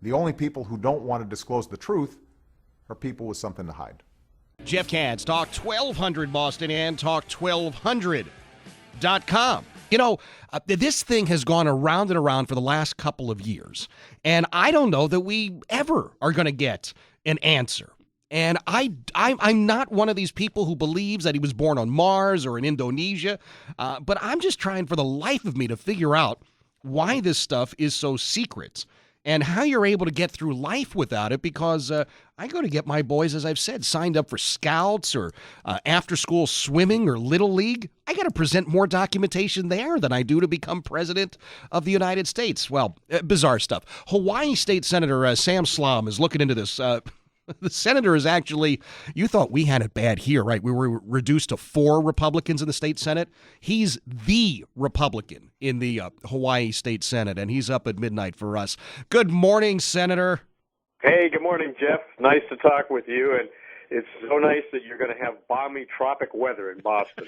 The only people who don't want to disclose the truth are people with something to hide. Jeff Katz, Talk 1200 Boston and Talk1200.com. You know, this thing has gone around and around for the last couple of years, and I don't know that we ever are going to get an answer. And I'm not one of these people who believes that he was born on Mars or in Indonesia, but I'm just trying for the life of me to figure out why this stuff is so secret and how you're able to get through life without it, because I go to get my boys, as I've said, signed up for scouts or after-school swimming or Little League. I got to present more documentation there than I do to become president of the United States. Well, bizarre stuff. Hawaii State Senator Sam Slom is looking into this. The senator is actually, you thought we had it bad here, right? We were reduced to 4 Republicans in the state Senate. He's the Republican in the Hawaii State Senate, and he's up at midnight for us. Good morning, Senator. Hey, good morning, Jeff. Nice to talk with you, and it's so nice that you're going to have balmy tropic weather in Boston.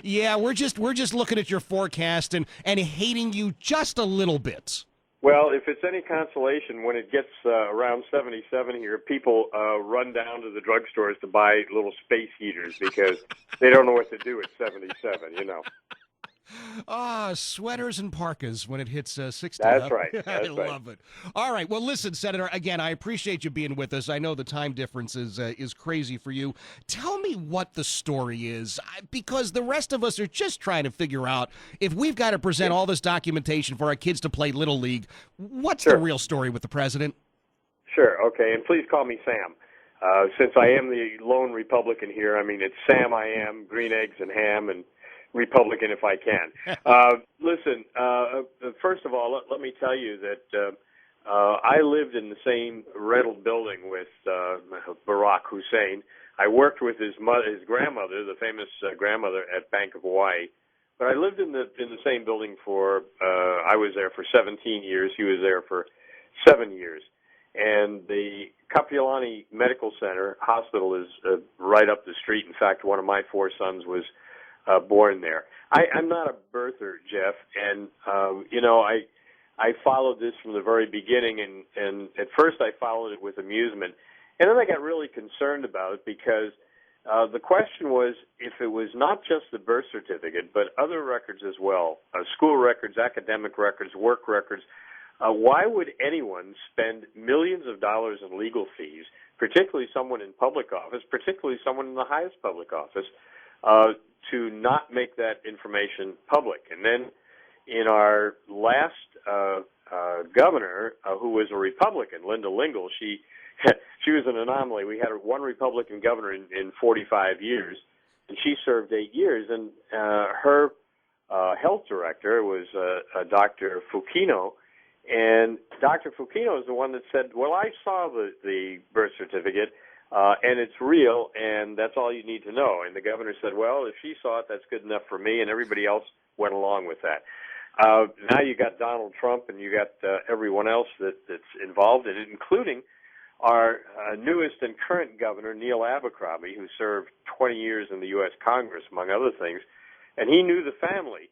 Yeah, we're just looking at your forecast and hating you just a little bit. Well, if it's any consolation, when it gets around 77 here, people run down to the drugstores to buy little space heaters because they don't know what to do at 77, you know. Sweaters and parkas when it hits 60. That's right. I love it. All right. Well, listen, Senator, again, I appreciate you being with us. I know the time difference is crazy for you. Tell me what the story is, because the rest of us are just trying to figure out if we've got to present all this documentation for our kids to play Little League. What's the real story with the president? Sure. Okay. And please call me Sam. Since I am the lone Republican here, I mean, it's Sam I am, green eggs and ham, and Republican if I can. Listen, first of all, let me tell you that I lived in the same rental building with Barack Hussein. I worked with his grandmother, the famous grandmother, at Bank of Hawaii. But I lived in the same building for, I was there for 17 years. He was there for 7 years. And the Kapiolani Medical Center Hospital is right up the street. In fact, one of my 4 sons was born there. I'm not a birther, Jeff, and you know, I followed this from the very beginning, and at first I followed it with amusement, and then I got really concerned about it because the question was, if it was not just the birth certificate, but other records as well, school records, academic records, work records, why would anyone spend millions of dollars in legal fees, particularly someone in public office, particularly someone in the highest public office, to not make that information public? And then in our last governor, who was a Republican, Linda Lingle, she was an anomaly. We had one Republican governor in 45 years, and she served 8 years. And her health director was Dr. Fukino, and Dr. Fukino is the one that said, well, I saw the birth certificate, and it's real, and that's all you need to know. And the governor said, well, if she saw it, that's good enough for me, and everybody else went along with that. Now you got Donald Trump, and you got everyone else that's involved in it, including our newest and current governor, Neil Abercrombie, who served 20 years in the U.S. Congress, among other things, and he knew the family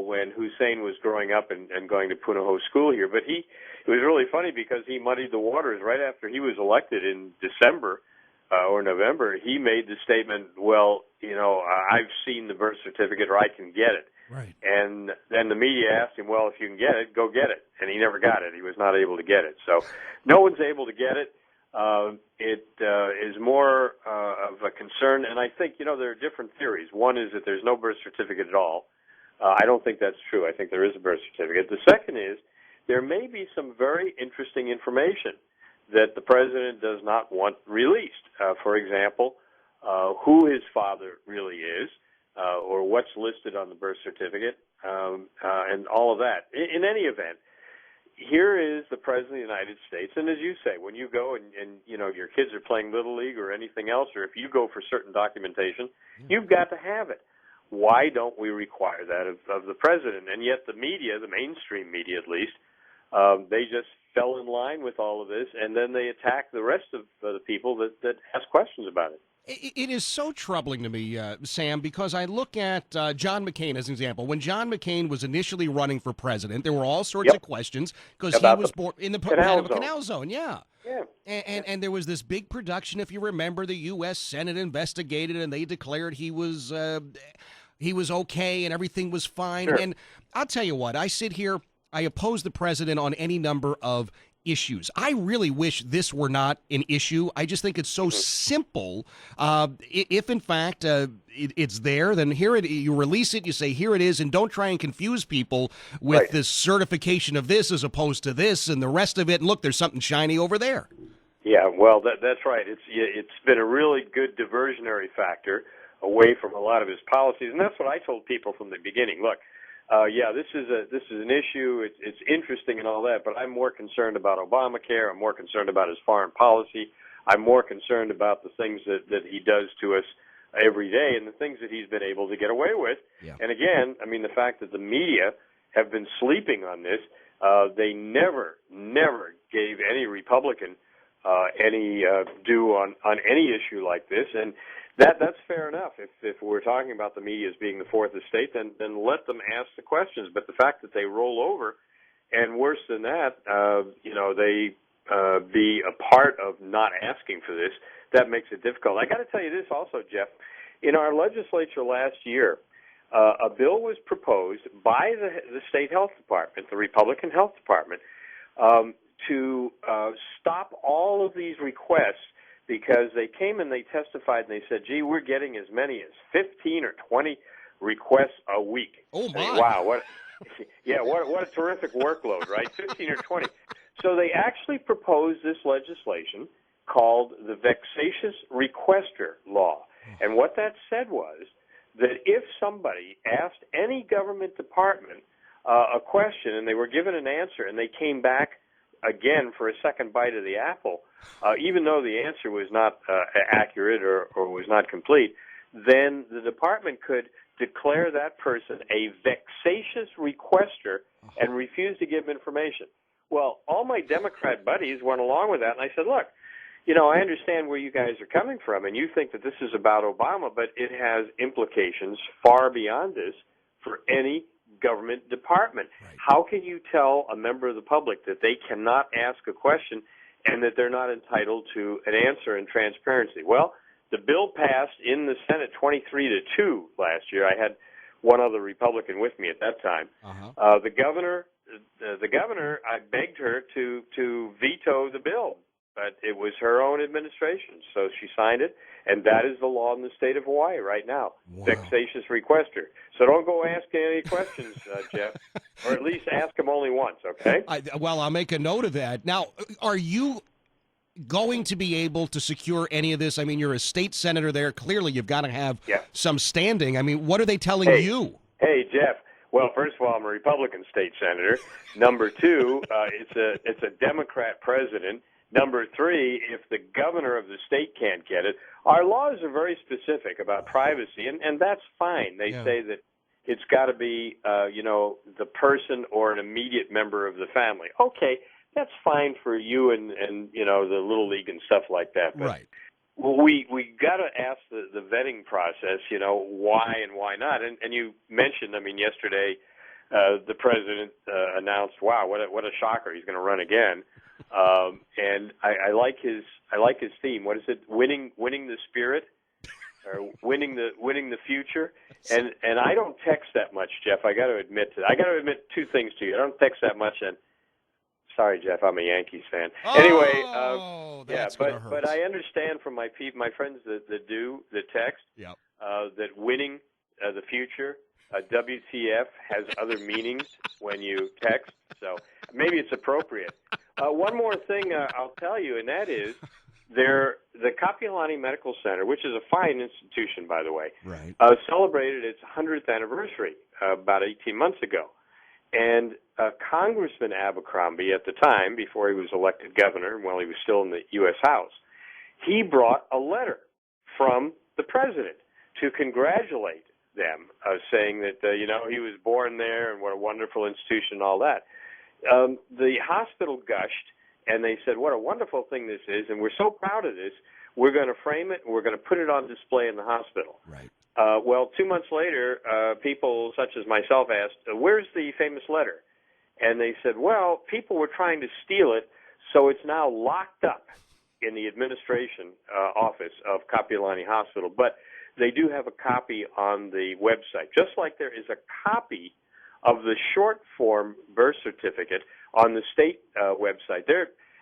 when Hussein was growing up and going to Punahou School here. But it was really funny because he muddied the waters right after he was elected in December or November. He made the statement, well, you know, I've seen the birth certificate, or I can get it. Right. And then the media asked him, well, if you can get it, go get it. And he never got it. He was not able to get it. So no one's able to get it. It is more of a concern. And I think, you know, there are different theories. One is that there's no birth certificate at all. I don't think that's true. I think there is a birth certificate. The second is there may be some very interesting information that the president does not want released. For example, who his father really is, or what's listed on the birth certificate, and all of that. In any event, here is the President of the United States, and as you say, when you go and you know, your kids are playing Little League or anything else, or if you go for certain documentation, you've got to have it. Why don't we require that of the president? And yet the media, the mainstream media at least, they just fell in line with all of this, and then they attack the rest of the people that ask questions about it. It is so troubling to me, Sam, because I look at John McCain as an example. When John McCain was initially running for president, there were all sorts Yep. of questions because he About was the born in the canal of a zone. canal zone. Yeah. Yeah. And there was this big production, if you remember, the U.S. Senate investigated and they declared he was okay and everything was fine. Sure. And I'll tell you what, I sit here, I oppose the president on any number of issues. I really wish this were not an issue. I just think it's so simple. If in fact it's there, then you release it, you say here it is, and don't try and confuse people with Right. this certification of this as opposed to this and the rest of it. And look, there's something shiny over there. Yeah, well, that's right. It's been a really good diversionary factor away from a lot of his policies, and that's what I told people from the beginning. Look, this is an issue. It's interesting and all that, but I'm more concerned about Obamacare. I'm more concerned about his foreign policy. I'm more concerned about the things that he does to us every day and the things that he's been able to get away with. Yeah. And again, I mean, the fact that the media have been sleeping on this, they never gave any Republican any due on any issue like this, and that's fair enough. If we're talking about the media as being the fourth estate, then let them ask the questions. But the fact that they roll over, and worse than that, they be a part of not asking for this, that makes it difficult. I got to tell you this also, Jeff. In our legislature last year, a bill was proposed by the state health department, the Republican health department, to stop all of these requests because they came and they testified and they said, gee, we're getting as many as 15 or 20 requests a week. Oh, my. Wow, what a terrific workload, right? 15 or 20. So they actually proposed this legislation called the Vexatious Requester Law. And what that said was that if somebody asked any government department a question and they were given an answer and they came back again for a second bite of the apple, even though the answer was not accurate or was not complete, then the department could declare that person a vexatious requester and refuse to give information. Well, all my Democrat buddies went along with that, and I said, look, I understand where you guys are coming from, and you think that this is about Obama, but it has implications far beyond this for any government department. Right. How can you tell a member of the public that they cannot ask a question and that they're not entitled to an answer and transparency? Well, the bill passed in the Senate 23-2 last year. I had one other Republican with me at that time. The governor, I begged her to veto the bill, but it was her own administration, so she signed it, and that is the law in the state of Hawaii right now. Wow. Vexatious requester. So don't go asking any questions, Jeff, or at least ask them only once, okay? I'll make a note of that. Now, are you going to be able to secure any of this? I mean, you're a state senator there. Clearly, you've got to have some standing. I mean, what are they telling you? Hey, Jeff. Well, first of all, I'm a Republican state senator. Number two, it's a Democrat president. Number three, if the governor of the state can't get it, our laws are very specific about privacy, and that's fine. They say that it's got to be, the person or an immediate member of the family. Okay, that's fine for you and the Little League and stuff like that. But right. We got to ask the vetting process, why and why not. And you mentioned, yesterday, the president announced, wow, what a shocker, he's going to run again. And I like his theme. What is it? Winning the spirit, or winning the future. And I don't text that much, Jeff. I got to admit two things to you. I don't text that much, and sorry, Jeff, I'm a Yankees fan. Anyway, but I understand from my friends that text that winning the future. WTF has other meanings when you text, so maybe it's appropriate. One more thing I'll tell you, and that is the Kapiolani Medical Center, which is a fine institution, by the way, right. Celebrated its 100th anniversary about 18 months ago. And Congressman Abercrombie, at the time, before he was elected governor, while he was still in the U.S. House, he brought a letter from the president to congratulate them, saying that, he was born there and what a wonderful institution and all that. The hospital gushed, and they said, what a wonderful thing this is, and we're so proud of this. we're going to frame it, and we're going to put it on display in the hospital. Right. Well, 2 months later, people such as myself asked, where's the famous letter? And they said, well, people were trying to steal it, so it's now locked up in the administration office of Kapiolani Hospital. But they do have a copy on the website, just like there is a copy of the short form birth certificate on the state website.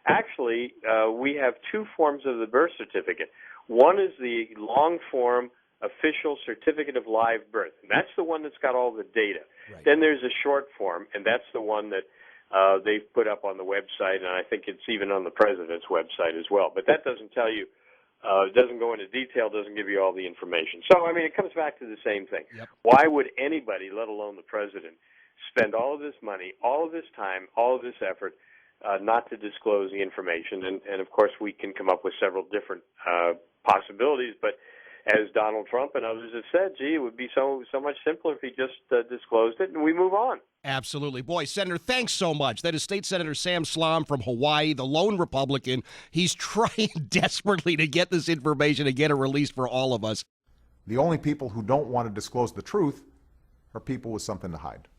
Actually, we have two forms of the birth certificate. One is the long form official certificate of live birth, and that's the one that's got all the data. Right. Then there's a short form, and that's the one that they've put up on the website, and I think it's even on the president's website as well. But that doesn't tell you, it doesn't go into detail, doesn't give you all the information. So, I mean, it comes back to the same thing. Yep. Why would anybody, let alone the president, spend all of this money, all of this time, all of this effort not to disclose the information? And of course, we can come up with several different possibilities, but as Donald Trump and others have said, gee, it would be so much simpler if he just disclosed it and we move on. Absolutely. Boy, Senator, thanks so much. That is State Senator Sam Slom from Hawaii, the lone Republican. He's trying desperately to get this information and get it released for all of us. The only people who don't want to disclose the truth are people with something to hide.